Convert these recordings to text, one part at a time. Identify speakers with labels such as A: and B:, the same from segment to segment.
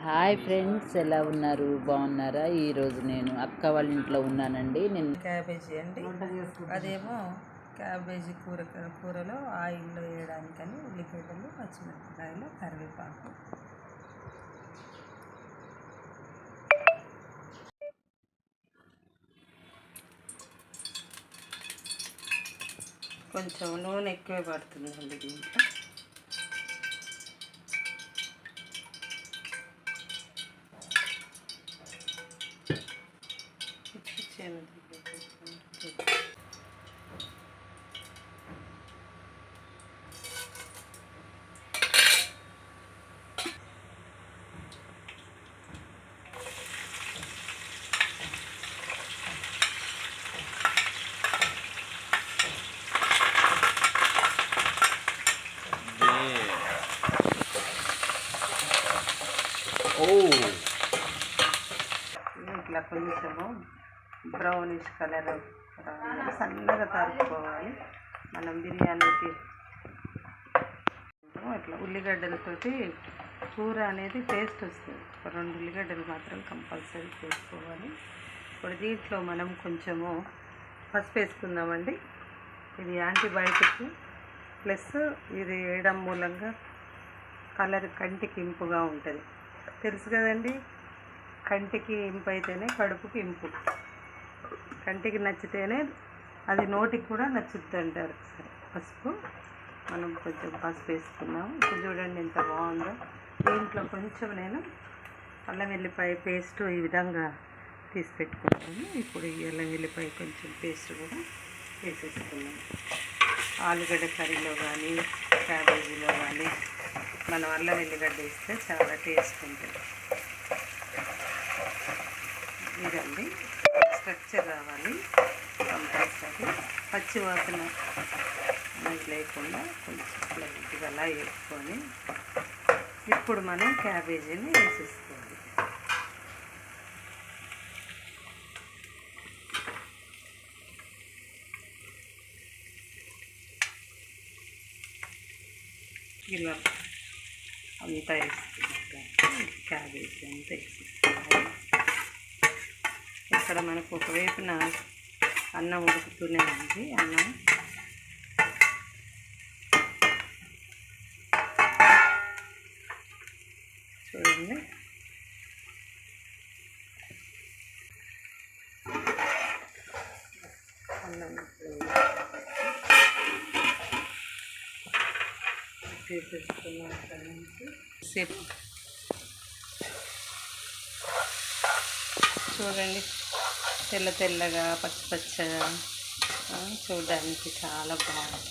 A: Hi friends, ఎలా ఉన్నారు? బాగున్నారా? ఈరోజు నేను అక్క వాళ్ళ ఇంట్లో ఉన్నానండి. నేను
B: క్యాబేజీ అండి. అదేమో క్యాబేజీ కూరలో ఆయిల్లో వేయడానికని ఉల్లిగడ్డలు, పచ్చిమిరపకాయలు, కరివేపాకు. కొంచెం నూనె ఎక్కువే పడుతుందండి దీంట్లో. ఇట్లా కొంచెము బ్రౌనిష్ కలర్ రావాలి, సన్నగా తరుపుకోవాలి. మనం బిర్యానీకి ఇట్లా ఉల్లిగడ్డలతోటి కూర అనేది టేస్ట్ వస్తుంది. 2 ఉల్లిగడ్డలు మాత్రం కంపల్సరీ వేసుకోవాలి. ఇప్పుడు దీంట్లో మనం కొంచెము పసుపు వేసుకుందామండి. ఇది యాంటీబయాటిక్ ప్లస్ ఇది వేయడం మూలంగా కలర్ కంటికి ఇంపుగా ఉంటుంది. తెలుసు కదండి, కంటికి ఇంపు అయితేనే కడుపుకి ఇంపు. కంటికి నచ్చితేనే అది నోటికి కూడా నచ్చుద్ది అంటారు. సరే, పసుపు మనం కొంచెం పసుపు వేసుకున్నాము. ఇప్పుడు చూడండి ఎంత బాగుందో. దీంట్లో కొంచెం నేను అల్లం వెల్లిపాయ పేస్ట్ ఈ విధంగా తీసి పెట్టుకుంటాను. ఇప్పుడు ఈ అల్లం వెల్లిపాయ కొంచెం పేస్ట్ కూడా వేసేసుకున్నాము. ఆలుగడ్డ కర్రీలో కానీ క్యాబేజీలో కానీ మనం అల్లం వెల్లిగడ్డ వేస్తే చాలా టేస్ట్ ఉంటుంది. ఇదండి స్ట్రక్చర్ రావాలి కంపల్సరీ. పచ్చి వాసన అనేది లేకుండా కొంచెం లైట్గా అలా వేసుకొని ఇప్పుడు మనం క్యాబేజీని వేసేసుకోవాలి. ఇలా అంతా వేసుకుంటాం. క్యాబేజీ అంతా వేసేసుకోవాలి. ఇక్కడ మనకు ఒకవైపున అన్నం ఉడుకుతూనే ఉంది. అన్నం చూడండి, అన్నం సేపు చూడండి, తెల్ల తెల్లగా పచ్చి పచ్చగా చూడడానికి చాలా బాగుంది.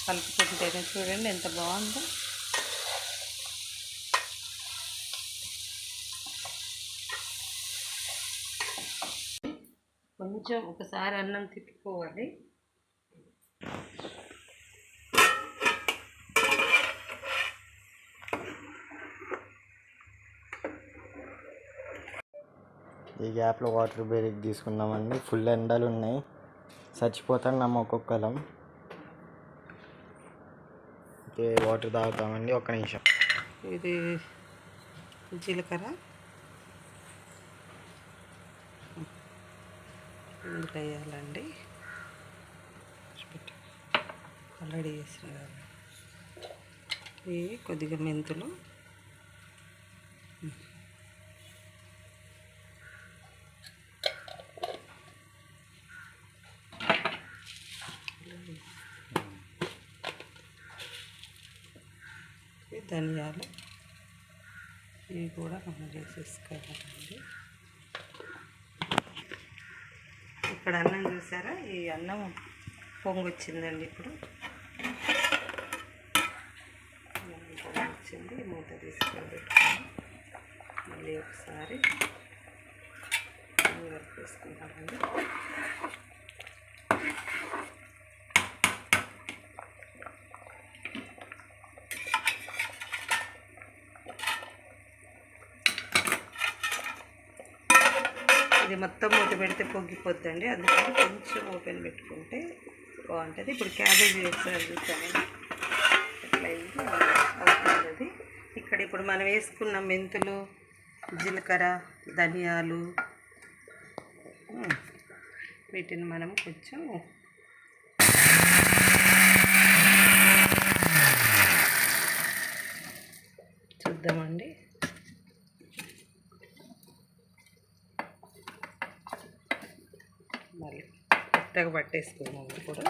B: కలుపుకుంటేనే చూడండి ఎంత బాగుందో. కొంచెం ఒకసారి అన్నం తిప్పుకోవాలి.
C: ఈ గ్యాప్లో వాటర్ బ్రేక్ తీసుకున్నామండి. ఫుల్ ఎండలు ఉన్నాయి, చచ్చిపోతున్నాము ఒక్కొక్కరం. అయితే వాటర్ తాగుతామండి. ఒక్క నిమిషం.
B: ఇది జీలకర్ర ఇందులో వేయాలండి. ఆల్రెడీ వేసిన కదా. ఇవి కొద్దిగా మెంతులు, ధనియాలు, ఇవి కూడా మనం వేసేసుకోవాలండి. ఇక్కడ అన్నం చూసారా, ఈ అన్నం పొంగొచ్చిందండి. ఇప్పుడు పొంగొచ్చింది. మూత తీసుకొని పెట్టుకుని మళ్ళీ ఒకసారి వేసుకుంటామండి. ఇది మొత్తం మూత పెడితే పొంగిపోద్దండి, అందుకని కొంచెం ఓపెన్ పెట్టుకుంటే బాగుంటుంది. ఇప్పుడు క్యాబేజీ ఒకసారి చూసాను ఎట్లా అయింది అవుతుంది. ఇక్కడ ఇప్పుడు మనం వేసుకున్న మెంతులు, జీలకర్ర, ధనియాలు, వీటిని మనం కొంచెం చూద్దామండి. మళ్ళీ కొత్తగా పట్టేసుకున్నాము. ఇప్పుడు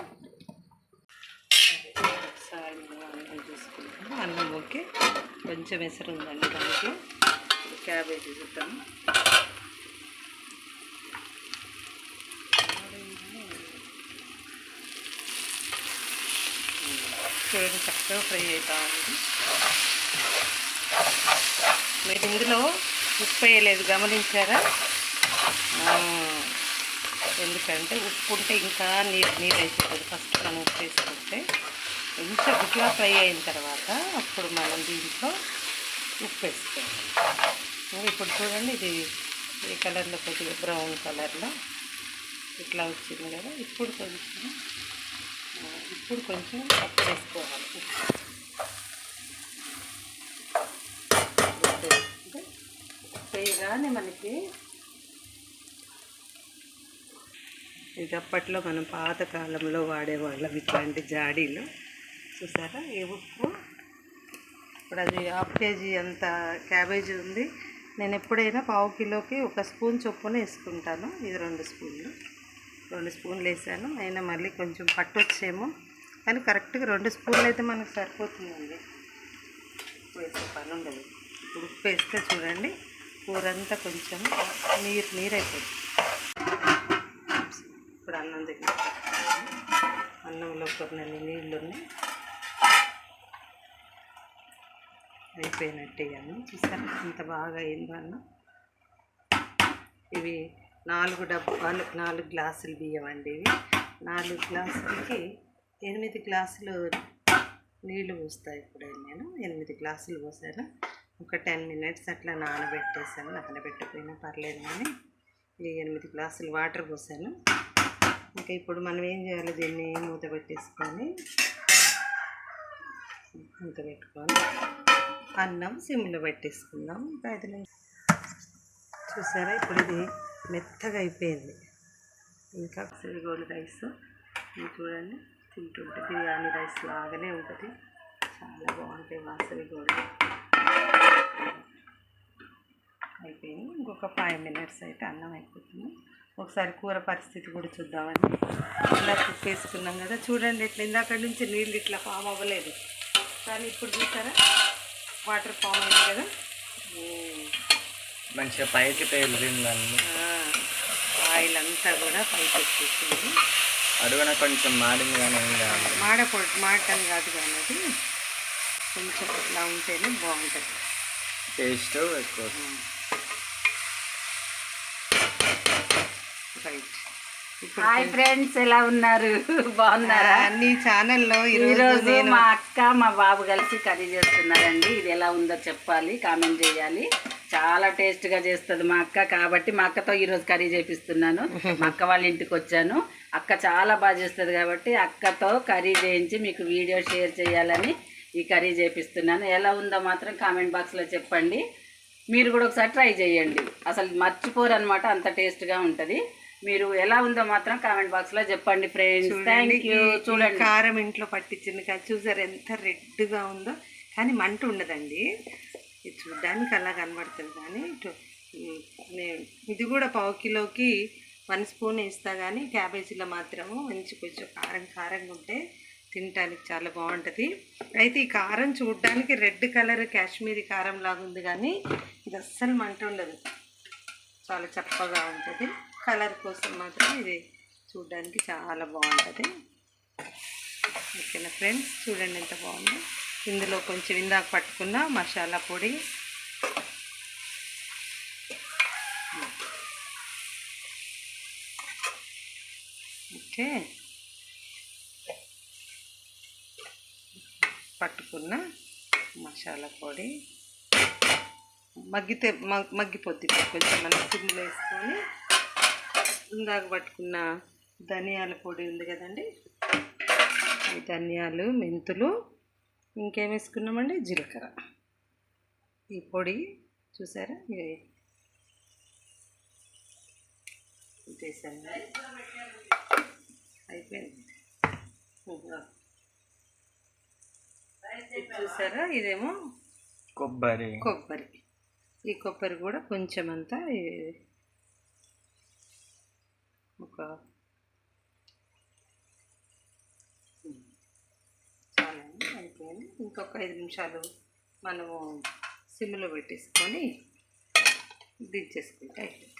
B: ఒకసారి అన్నం చూసుకుంటాము. అన్నం ఓకే, కొంచెం ఎసరు ఉందండి దానికి. క్యాబేజీ చూద్దాము. చూడండి చక్కగా ఫ్రై అవుతా ఉంది. మీరు ఇందులో ఉప్పు వేయలేదు, గమనించారా? ఎందుకంటే ఉప్పు ఉంటే ఇంకా నీరు అయిపోతుంది. ఫస్ట్ మనం ఉప్పు వేసుకుంటే కొంచెం ఇట్లా ఫ్రై అయిన తర్వాత అప్పుడు మనం దీంట్లో ఉప్పు వేసుకోవాలి. ఇప్పుడు చూడండి, ఇది ఈ కలర్లో కొద్దిగా బ్రౌన్ కలర్లో ఇట్లా వచ్చింది కదా. ఇప్పుడు కొంచెం ఉప్పు వేసుకోవాలి. వేయగానే మనకి ఇది అప్పట్లో మనం పాతకాలంలో వాడేవాళ్ళం ఇట్లాంటి జాడీలు. చూసారా ఈ ఉప్పు? ఇప్పుడు అది 1/2 కేజీ అంత క్యాబేజీ ఉంది. నేను ఎప్పుడైనా 1/2 కిలోకి 1 స్పూన్ చొప్పున వేసుకుంటాను. ఇది 2 స్పూన్లు వేసాను. అయినా మళ్ళీ కొంచెం పట్టు వచ్చేమో, కానీ కరెక్ట్గా 2 స్పూన్లు అయితే మనకు సరిపోతుందండి. వేసే పని ఉండదు. ఇప్పుడు ఉప్పు వేస్తే చూడండి కూర అంతా కొంచెం నీరు అయిపోతుంది. ఇప్పుడు అన్నం దగ్గర అన్నంలో కొన్ని నీళ్ళు ఉన్నాయి, అయిపోయినట్టే. అన్నం చూసారా ఎంత బాగా అయిందో అన్నం. ఇవి 4 గ్లాసులు బియ్యం అండి. ఇవి 4 గ్లాసులకి 8 గ్లాసులు నీళ్ళు పోస్తాయి. ఇప్పుడు నేను 8 గ్లాసులు పోసాను. ఒక 10 మినిట్స్ అట్లా నానబెట్టేసాను. నానబెట్టకపోయినా పర్లేదు, కానీ ఈ 8 గ్లాసులు వాటర్ పోసాను. ఇంకా ఇప్పుడు మనం ఏం చేయాలి, దీన్ని మూత పెట్టుకొని అన్నం సిమ్లో పెట్టేసుకుందాం. 5 నిమిషాలు. చూసారా ఇప్పుడు ఇది మెత్తగా అయిపోయింది. ఇంకా వాసవిగోడు రైస్ ఇది చూడండి, తింటుంటే బిర్యానీ రైస్ లాగానే ఉంటుంది. చాలా బాగుంటాయి వాసవిగోడు. అయిపోయింది. ఇంకొక 5 మినిట్స్ అయితే అన్నం అయిపోతుంది. ఒకసారి కూర పరిస్థితి కూడా చూద్దామండి. ఇలా కుక్ వేసుకున్నాం కదా, చూడండి ఇట్లా ఇందాక నుంచి నీళ్ళు ఇట్లా ఫామ్ అవ్వలేదు, కానీ ఇప్పుడు చూసారా వాటర్ ఫామ్ అయింది కదా.
C: మంచిగా పైకి తేలిందండి.
B: ఆయిల్ అంతా కూడా పైకి వచ్చేసింది.
C: అడుగున కొంచెం మాడింది కానీ ఏం కాదు.
B: మాడటం కాదు, కానీ అది కొంచెం ఇట్లా ఉంటేనే బాగుంటుంది
C: టేస్ట్ ఎక్కువ.
B: రైట్.
A: హాయ్ ఫ్రెండ్స్, ఎలా ఉన్నారు? బాగున్నారా?
B: నీ ఛానల్లో
A: ఈరోజు మా అక్క మా బాబు కలిసి కర్రీ చేస్తున్నారండి. ఇది ఎలా ఉందో చెప్పాలి, కామెంట్ చేయాలి. చాలా టేస్ట్గా చేస్తుంది మా అక్క, కాబట్టి మా అక్కతో ఈరోజు కర్రీ చేపిస్తున్నాను. మా అక్క వాళ్ళ ఇంటికి వచ్చాను. అక్క చాలా బాగా చేస్తుంది కాబట్టి అక్కతో కర్రీ చేయించి మీకు వీడియో షేర్ చేయాలని ఈ కర్రీ చేపిస్తున్నాను. ఎలా ఉందో మాత్రం కామెంట్ బాక్స్లో చెప్పండి. మీరు కూడా ఒకసారి ట్రై చేయండి, అసలు మర్చిపోరు అనమాట, అంత టేస్ట్గా ఉంటుంది. మీరు ఎలా ఉందో మాత్రం కామెంట్ బాక్స్లో చెప్పండి ఫ్రెండ్స్. Thank you. చూడండి
B: కారం ఇంట్లో పట్టించింది కానీ చూసారు ఎంత రెడ్గా ఉందో, కానీ మంట ఉండదండి. ఇది చూడ్డానికి అలా కనబడుతుంది, కానీ ఇది కూడా 1/2 కిలోకి 1 స్పూన్ వేస్తా. కానీ క్యాబేజీలో మాత్రము మంచి కొంచెం కారంగా ఉంటే తినడానికి చాలా బాగుంటుంది. అయితే ఈ కారం చూడడానికి రెడ్ కలర్ కాశ్మీరీ కారం లాగా ఉంది, కానీ ఇది అస్సలు మంట ఉండదు, చాలా చప్పగా ఉంటుంది. కలర్ కోసం మాత్రం ఇది చూడడానికి చాలా బాగుంటుంది. ఓకేనా ఫ్రెండ్స్, చూడండి ఎంత బాగుందో. ఇందులో కొంచెం ఇందాక పట్టుకున్న మసాలా పొడి, ఓకే, పట్టుకున్న మసాలా పొడి మగ్గిపోద్ది. కొంచెం మనం సిమ్లో వేసుకొని ఇందాక పట్టుకున్న ధనియాల పొడి ఉంది కదండి, ఈ ధనియాలు, మెంతులు, ఇంకేం వేసుకున్నామండి, జీలకర్ర. ఈ పొడి చూసారా చేశాను అయిపోయింది. చూసారా ఇదేమో
C: కొబ్బరి.
B: ఈ కొబ్బరి కూడా కొంచెం అంతా ఒక చాలా అయిపోయింది. ఇంకొక 5 నిమిషాలు మనము సిమ్లో పెట్టేసుకొని దించేసుకుంటే అయిపోతుంది.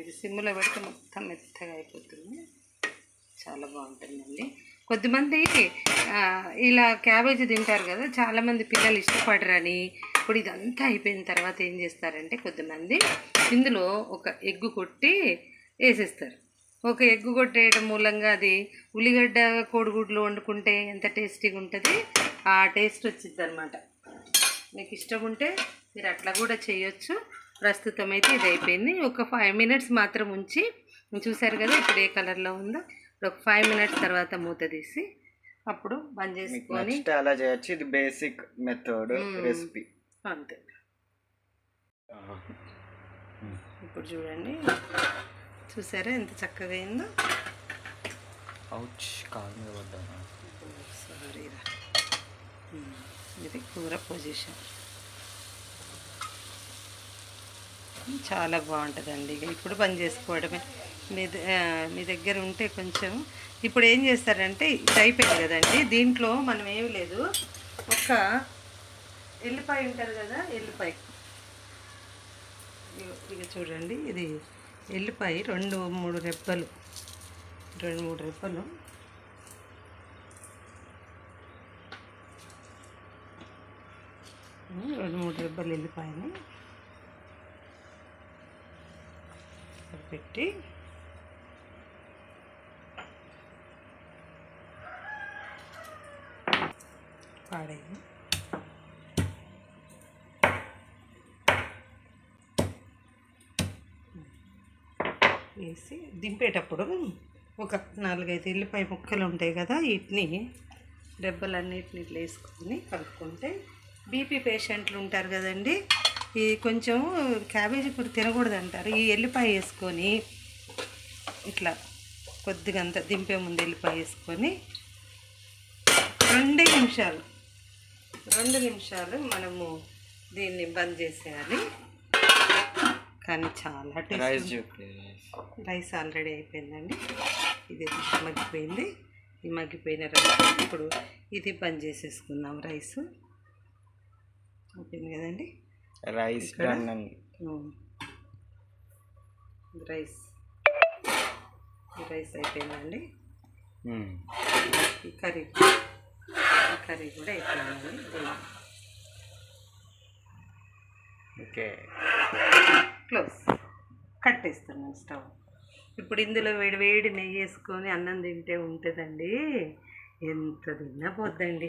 B: ఇది సిమ్లో పెడితే మొత్తం మెత్తగా అయిపోతుంది. చాలా బాగుంటుందండి. కొద్దిమంది ఇలా క్యాబేజీ తింటారు కదా, చాలామంది పిల్లలు ఇష్టపడరని ఇప్పుడు ఇదంతా అయిపోయిన తర్వాత ఏం చేస్తారంటే కొద్దిమంది ఇందులో ఒక ఎగ్గు కొట్టి వేసేస్తారు. ఒక ఎగ్గు కొట్టేయడం మూలంగా అది ఉల్లిగడ్డ కోడిగుడ్లు వండుకుంటే ఎంత టేస్టీగా ఉంటుంది, ఆ టేస్ట్ వచ్చింది అనమాట. మీకు ఇష్టం ఉంటే మీరు అట్లా కూడా చేయొచ్చు. ప్రస్తుతం అయితే ఇది అయిపోయింది. ఒక 5 మినిట్స్ మాత్రం ఉంచి, చూసారు కదా ఇప్పుడు ఏ కలర్లో ఉందో. ఒక 5 మినిట్స్ తర్వాత మూత తీసి అప్పుడు బంద్ చేసుకొని
C: అలా చేయొచ్చు. ఇది బేసిక్ మెథడ్ రెసిపీ
B: అంతే. ఇప్పుడు చూడండి, చూసారా ఎంత చక్కగా అయిందో. సారీరా, ఇది కూర పొజిషన్ చాలా బాగుంటుందండి. ఇక ఇప్పుడు పని చేసుకోవడమే. మీ దగ్గర ఉంటే కొంచెం ఇప్పుడు ఏం చేస్తారంటే ఇది అయిపోయింది కదండి, దీంట్లో మనం ఏమి లేదు, ఒక ఎల్లిపాయ ఉంటుంది కదా, ఎల్లిపాయ ఇక చూడండి, ఇది ఎల్లిపాయ 2-3 రెబ్బలు 2-3 రెబ్బలు ఎల్లిపాయని పెట్టి పాడేది వేసి దింపేటప్పుడు ఒక 4-5 ఎల్లిపాయ ముక్కలు ఉంటాయి కదా, వీటిని రెబ్బలన్నిటిని ఇట్లా వేసుకొని కలుపుకుంటే, బీపీ పేషెంట్లు ఉంటారు కదండి, ఈ కొంచెం క్యాబేజీ కూర తినకూడదు అంటారు, ఈ ఎల్లిపాయ వేసుకొని ఇట్లా కొద్దిగా అంత దింపే ముందు ఎల్లిపాయ వేసుకొని 2 నిమిషాలు మనము దీన్ని బంద్ చేసేయాలి. కానీ చాలా టేస్ట్. రైస్ ఆల్రెడీ అయిపోయిందండి, ఇది మగ్గిపోయింది. ఈ మగ్గిపోయిన రైస్ ఇప్పుడు ఇది బంద్ చేసేసుకుందాం. రైస్ అయిపోయింది కదండి, రైస్ అయిపోయిందండి. ఈ కర్రీ కూడా అయిపోయిందండి.
C: ఓకే,
B: క్లోజ్ కట్టేస్తున్నాను స్టవ్. ఇప్పుడు ఇందులో వేడి నెయ్యి వేసుకొని అన్నం తింటే ఉంటుందండి, ఎంత తిన్నా పోద్దండి.